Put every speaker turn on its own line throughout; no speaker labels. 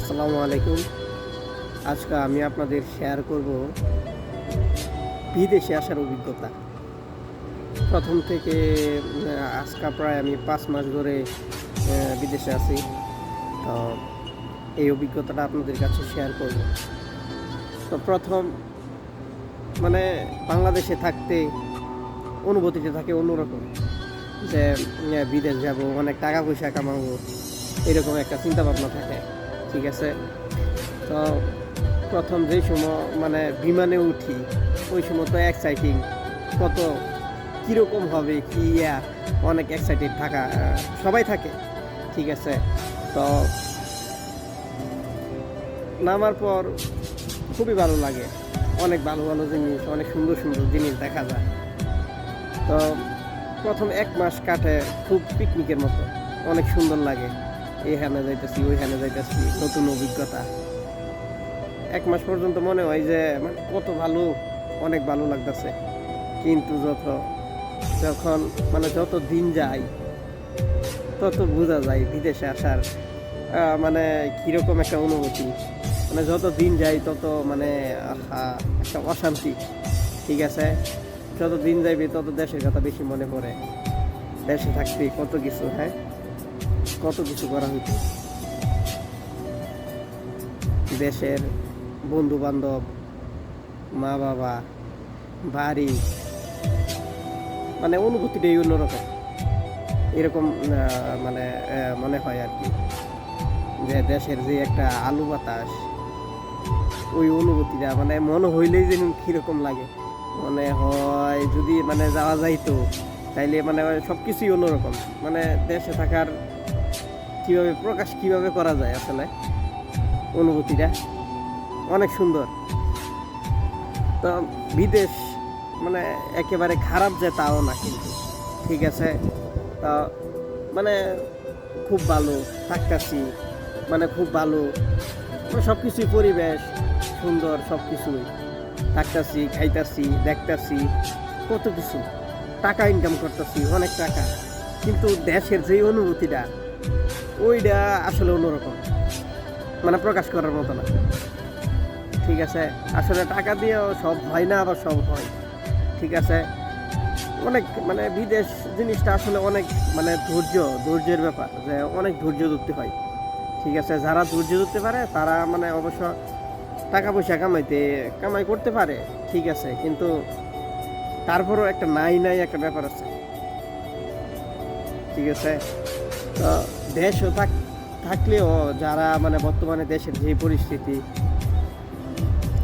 আসসালামু আলাইকুম। আজকে আমি আপনাদের শেয়ার করব বিদেশে আসার অভিজ্ঞতা। প্রথম থেকে আজকে প্রায় আমি ৫ মাস ধরে বিদেশে আছি। তো এই অভিজ্ঞতাটা আপনাদের কাছে শেয়ার করব। তো প্রথম মানে বাংলাদেশে থাকতে অনুভূতিটা থাকে অন্যরকম, যে বিদেশ যাব, অনেক টাকা পয়সা কামাবো, এরকম একটা চিন্তাভাবনা থাকে। ঠিক আছে। তো প্রথম যেই সময় বিমানে উঠি, ওই সময় তো এক্সাইটিং, কত কীরকম হবে কি অনেক এক্সাইটেড থাকা, সবাই থাকে। ঠিক আছে। তো নামার পর খুবই ভালো লাগে, অনেক ভালো ভালো জিনিস, অনেক সুন্দর সুন্দর জিনিস দেখা যায়। তো প্রথম 1 মাস কাটে খুব পিকনিকের মতো, অনেক সুন্দর লাগে। এইখানে যাইতেছি, ওইখানে যাইতেছি, নতুন অভিজ্ঞতা। 1 মাস পর্যন্ত মনে হয় যে কত ভালো, অনেক ভালো লাগতেছে। কিন্তু যত দিন যায় তত বোঝা যায় বিদেশে আসার কীরকম একটা অনুভূতি। যত দিন যায় তত একটা অশান্তি। ঠিক আছে। যত দিন যাইবে তত দেশের কথা বেশি মনে পড়ে। দেশে থাকতে কত কিছু, কত কিছু করা হইতো। দেশের বন্ধু বান্ধব, মা বাবা, বাড়ি, অনুভূতিটাই অন্যরকম। এরকম মনে হয় আর কি, যে দেশের যে একটা আলু বাতাস, ওই অনুভূতিটা মনে হইলেই যেন কীরকম লাগে। মনে হয় যদি যাওয়া যাইতো, তাইলে সব কিছুই অন্যরকম। দেশে থাকার কিভাবে করা যায়, আসলে অনুভূতিটা অনেক সুন্দর। তো বিদেশ একেবারে খারাপ যে তাও না, কিন্তু ঠিক আছে। তো খুব ভালো থাকতেছি, খুব ভালো, সব কিছুই পরিবেশ সুন্দর, সব কিছুই থাকতেছি, খাইতেছি, দেখতেছি, কত কিছু, টাকা ইনকাম করতেছি, অনেক টাকা। কিন্তু দেশের যে অনুভূতিটা, ওইটা আসলে অন্যরকম, প্রকাশ করার মতো না। ঠিক আছে। আসলে টাকা দিয়েও সব হয় না, আবার সব হয়। ঠিক আছে। অনেক বিদেশ জিনিসটা আসলে অনেক ধৈর্যের ব্যাপার, যে অনেক ধৈর্য ধরতে হয়। ঠিক আছে। যারা ধৈর্য ধরতে পারে তারা অবশ্য টাকা পয়সা কামাই করতে পারে। ঠিক আছে। কিন্তু তারপরও একটা নাই একটা ব্যাপার আছে। ঠিক আছে। তো দেশও থাকলেও যারা বর্তমানে দেশের যে পরিস্থিতি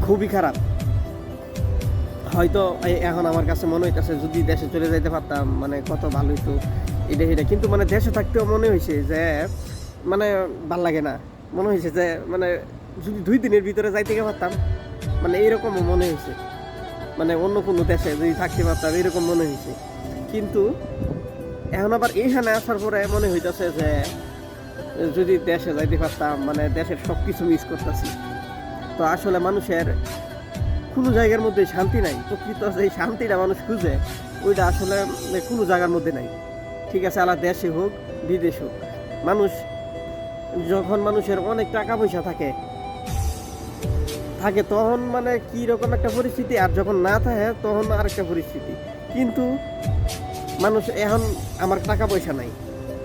খুবই খারাপ, হয়তো এখন আমার কাছে মনে হইতেছে যদি দেশে চলে যাইতে পারতাম কত ভালো হইতো, এটা কিন্তু দেশে থাকতেও মনে হয়েছে যে ভাল লাগে না। মনে হয়েছে যে যদি 2 দিনের ভিতরে যাইতে পারতাম, এইরকমও মনে হয়েছে, অন্য কোনো দেশে যদি থাকতে পারতাম, এরকম মনে হয়েছে। কিন্তু এখন আবার এইখানে আসার পরে মনে হইতেছে যে যদি দেশে যাইতে পারতাম, দেশের সব কিছু মিস করতেছি। তো আসলে মানুষের কোনো জায়গার মধ্যে শান্তি নাই। প্রকৃত যে শান্তিটা মানুষ খুঁজে, ওইটা আসলে কোনো জায়গার মধ্যে নাই। ঠিক আছে। আলাদা দেশে হোক, বিদেশ হোক, যখন মানুষের অনেক টাকা পয়সা থাকে তখন কীরকম একটা পরিস্থিতি, আর যখন না থাকে তখন আরেকটা পরিস্থিতি। কিন্তু মানুষ এখন, আমার টাকা পয়সা নাই,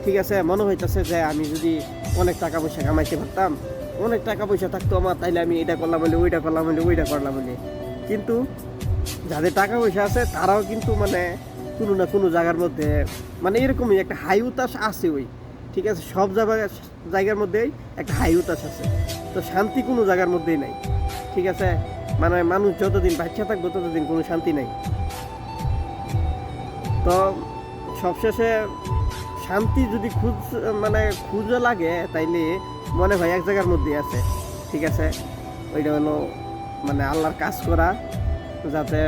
ঠিক আছে, মনে হইতেছে যে আমি যদি অনেক টাকা পয়সা কামাইতে পারতাম, অনেক টাকা পয়সা থাকতো আমার, তাইলে আমি এটা করলাম বলে, ওইটা করলাম বলে, ওইটা করলাম বলে। কিন্তু যাদের টাকা পয়সা আছে তারাও কিন্তু কোনো না কোনো জায়গার মধ্যে এরকমই একটা হাই উতাস আছে। ওই ঠিক আছে, সব জায়গার মধ্যেই একটা হাই উতাস আছে। তো শান্তি কোনো জায়গার মধ্যেই নাই। ঠিক আছে। মানুষ যতদিন বাচ্চা থাকবো ততদিন কোনো শান্তি নাই। তো সবশেষে শান্তি যদি খুঁজে লাগে, তাইলে মনে হয় এক জায়গার মধ্যেই আছে। ঠিক আছে। ওইটা হলো আল্লাহর কাজ করা, যাতে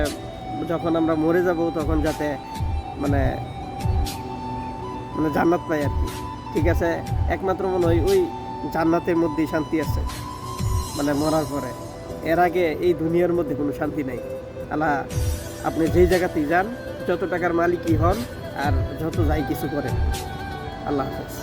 যখন আমরা মরে যাব তখন যাতে জান্নাত পাই আর কি। ঠিক আছে। একমাত্র মনে হয় ওই জান্নাতের মধ্যেই শান্তি আছে, মরার পরে। এর আগে এই দুনিয়ার মধ্যে কোনো শান্তি নেই। আল্লাহ, আপনি যেই জায়গাতেই যান, যত টাকার মালিকই হন, আর যত যাই কিছু করেন, আল্লাহ হাফেজ।